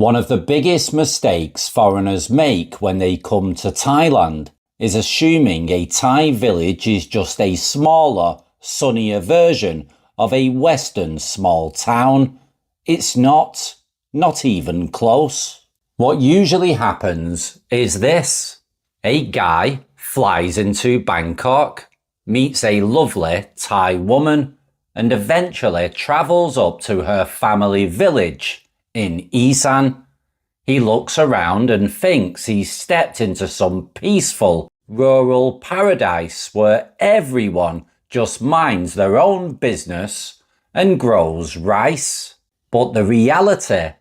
One of the biggest mistakes foreigners make when they come to Thailand is assuming a Thai village is just a smaller, sunnier version of a Western small town. It's not even close. What usually happens is this. A guy flies into Bangkok, meets a lovely Thai woman, and eventually travels up to her family village in Isan. He looks around and thinks he's stepped into some peaceful rural paradise where everyone just minds their own business and grows rice. But the reality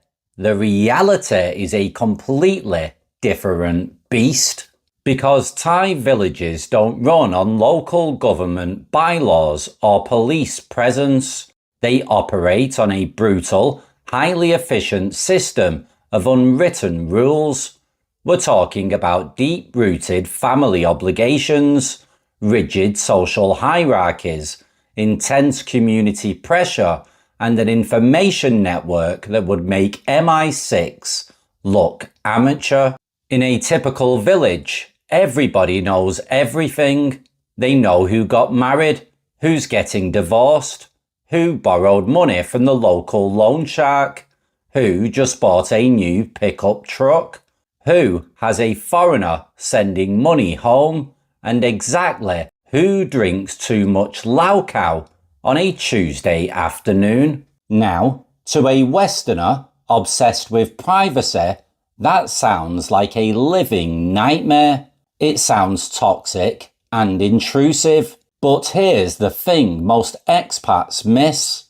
is a completely different beast. Because Thai villages don't run on local government bylaws or police presence. They operate on a brutal, highly efficient system of unwritten rules. We're talking about deep-rooted family obligations, rigid social hierarchies, intense community pressure, and an information network that would make MI6 look amateur. In a typical village, everybody knows everything. They know who got married, who's getting divorced, who borrowed money from the local loan shark, who just bought a new pickup truck, who has a foreigner sending money home, and exactly who drinks too much lau khao on a Tuesday afternoon. Now, to a Westerner obsessed with privacy, that sounds like a living nightmare. It sounds toxic and intrusive. But here's the thing most expats miss.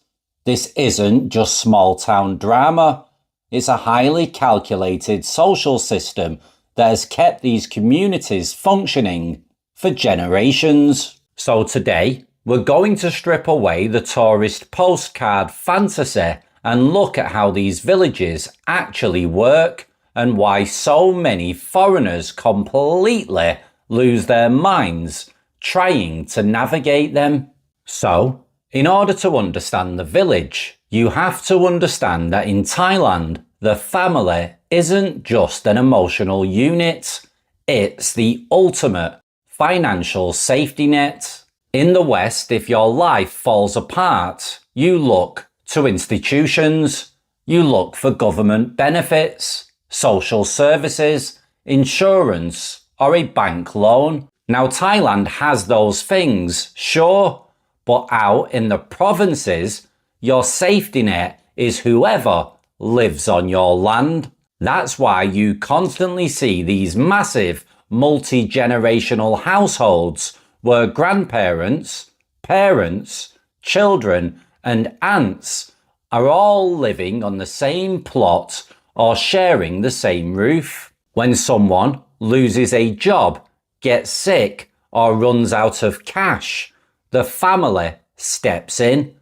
This isn't just small-town drama. It's a highly calculated social system that has kept these communities functioning for generations. So today, we're going to strip away the tourist postcard fantasy and look at how these villages actually work and why so many foreigners completely lose their minds trying to navigate them. So, in order to understand the village, you have to understand that in Thailand, the family isn't just an emotional unit, it's the ultimate financial safety net. In the West, if your life falls apart, you look to institutions, you look for government benefits, social services, insurance, or a bank loan. Now, Thailand has those things, sure, but out in the provinces, your safety net is whoever lives on your land. That's why you constantly see these massive multi-generational households where grandparents, parents, children, and aunts are all living on the same plot or sharing the same roof. When someone loses a job, gets sick, or runs out of cash, the family steps in.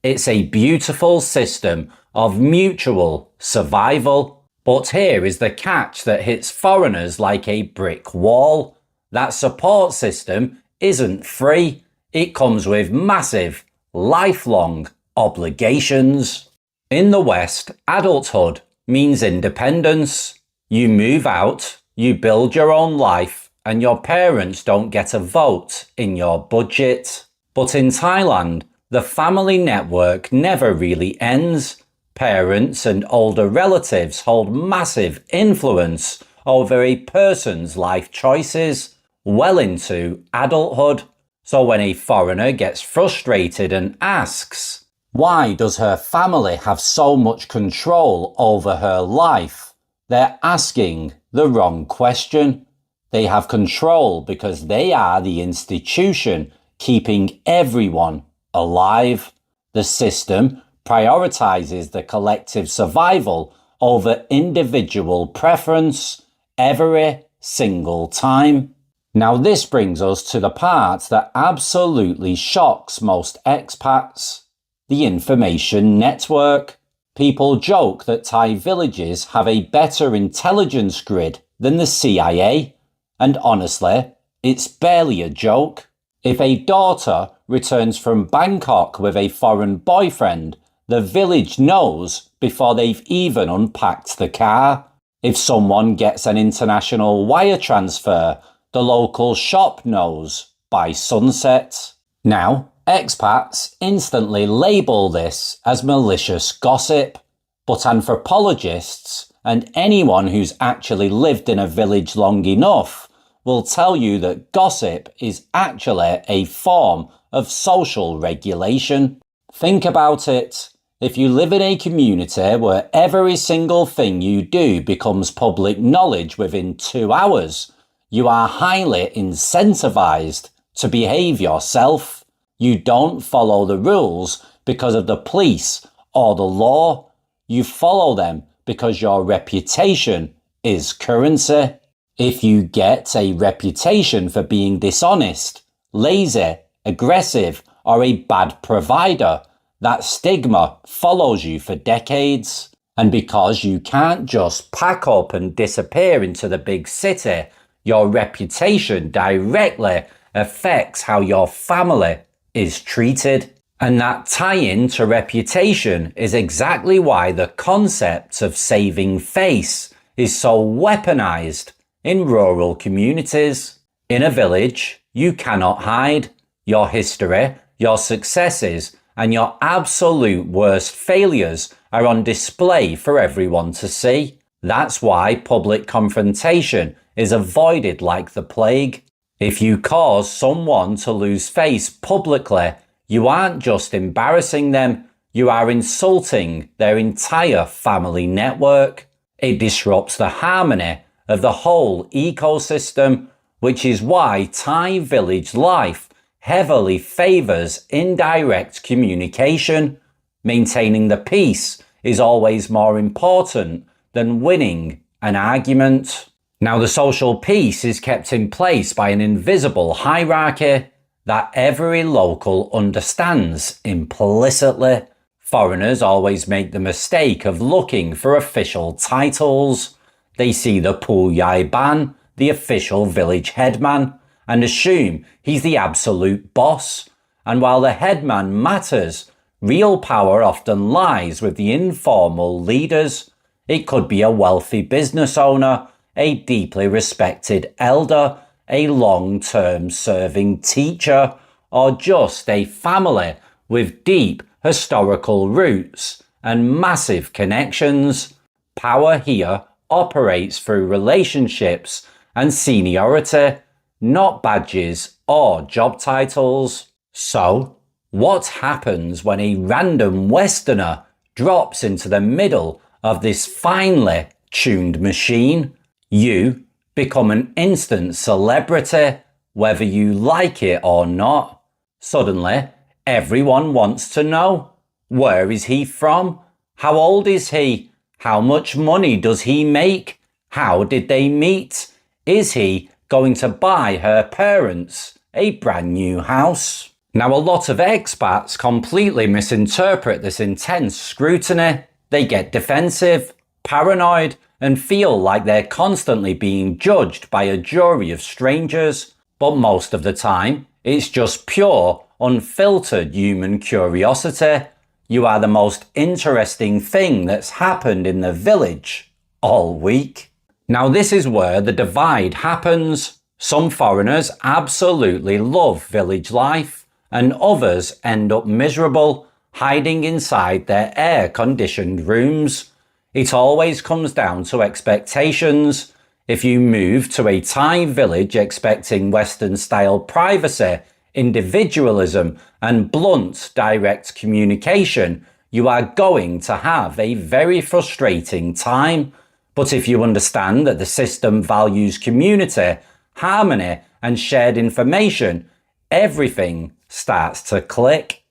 It's a beautiful system of mutual survival. But here is the catch that hits foreigners like a brick wall. That support system isn't free. It comes with massive, lifelong obligations. In the West, adulthood means independence. You move out, you build your own life, and your parents don't get a vote in your budget. But in Thailand, the family network never really ends. Parents and older relatives hold massive influence over a person's life choices well into adulthood. So when a foreigner gets frustrated and asks, why does her family have so much control over her life? They're asking the wrong question. They have control because they are the institution keeping everyone alive. The system prioritizes the collective survival over individual preference every single time. Now this brings us to the part that absolutely shocks most expats. The information network. People joke that Thai villages have a better intelligence grid than the CIA, and honestly, it's barely a joke. If a daughter returns from Bangkok with a foreign boyfriend, the village knows before they've even unpacked the car. If someone gets an international wire transfer, the local shop knows by sunset. Now, expats instantly label this as malicious gossip, but anthropologists and anyone who's actually lived in a village long enough will tell you that gossip is actually a form of social regulation. Think about it. If you live in a community where every single thing you do becomes public knowledge within 2 hours, you are highly incentivized to behave yourself. You don't follow the rules because of the police or the law. You follow them because your reputation is currency. If you get a reputation for being dishonest, lazy, aggressive, or a bad provider, that stigma follows you for decades. And because you can't just pack up and disappear into the big city, your reputation directly affects how your family is treated. And that tie-in to reputation is exactly why the concept of saving face is so weaponized in rural communities. In a village, you cannot hide. Your history, your successes, and your absolute worst failures are on display for everyone to see. That's why public confrontation is avoided like the plague. If you cause someone to lose face publicly, you aren't just embarrassing them, you are insulting their entire family network. It disrupts the harmony of the whole ecosystem, which is why Thai village life heavily favours indirect communication. Maintaining the peace is always more important than winning an argument. Now, the social peace is kept in place by an invisible hierarchy that every local understands implicitly. Foreigners always make the mistake of looking for official titles. They see the Puyai Ban, the official village headman, and assume he's the absolute boss. And while the headman matters, real power often lies with the informal leaders. It could be a wealthy business owner, a deeply respected elder, a long-term serving teacher, or just a family with deep historical roots and massive connections. Power here operates through relationships and seniority, not badges or job titles. So, what happens when a random Westerner drops into the middle of this finely tuned machine? You become an instant celebrity, whether you like it or not. Suddenly, everyone wants to know, where is he from? How old is he? How much money does he make? How did they meet? Is he going to buy her parents a brand new house? Now, a lot of expats completely misinterpret this intense scrutiny. They get defensive, paranoid, and feel like they're constantly being judged by a jury of strangers. But most of the time, it's just pure, unfiltered human curiosity. You are the most interesting thing that's happened in the village all week. Now, this is where the divide happens. Some foreigners absolutely love village life, and others end up miserable, hiding inside their air-conditioned rooms. It always comes down to expectations. If you move to a Thai village expecting Western-style privacy, individualism, and blunt, direct communication, you are going to have a very frustrating time. But if you understand that the system values community, harmony, and shared information, everything starts to click.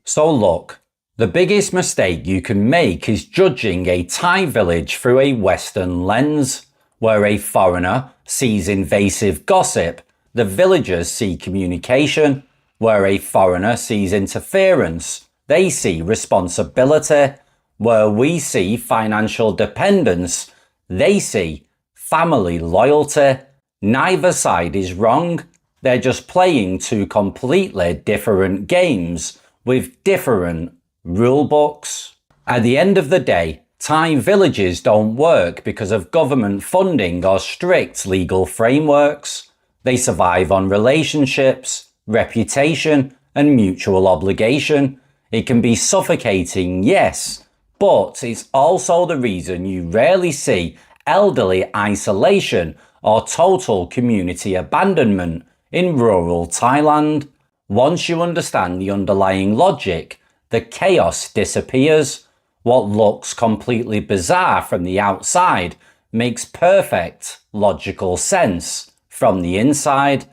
So look, the biggest mistake you can make is judging a Thai village through a Western lens. Where a foreigner sees invasive gossip, the villagers see communication. Where a foreigner sees interference, they see responsibility. Where we see financial dependence, they see family loyalty. Neither side is wrong. They're just playing two completely different games with different rule books. At the end of the day, Thai villages don't work because of government funding or strict legal frameworks. They survive on relationships, reputation, and mutual obligation. It can be suffocating, yes, but it's also the reason you rarely see elderly isolation or total community abandonment in rural Thailand. Once you understand the underlying logic, the chaos disappears. What looks completely bizarre from the outside makes perfect logical sense from the inside.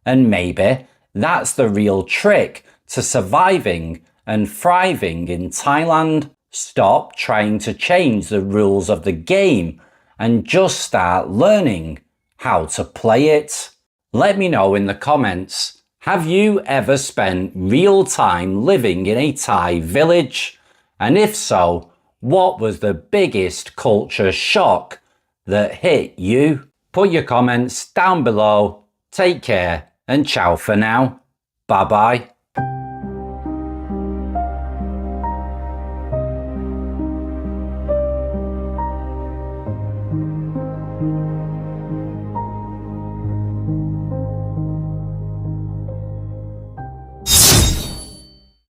And maybe that's the real trick to surviving and thriving in Thailand. Stop trying to change the rules of the game and just start learning how to play it. Let me know in the comments, have you ever spent real time living in a Thai village? And if so, what was the biggest culture shock that hit you? Put your comments down below. Take care and ciao for now. Bye bye.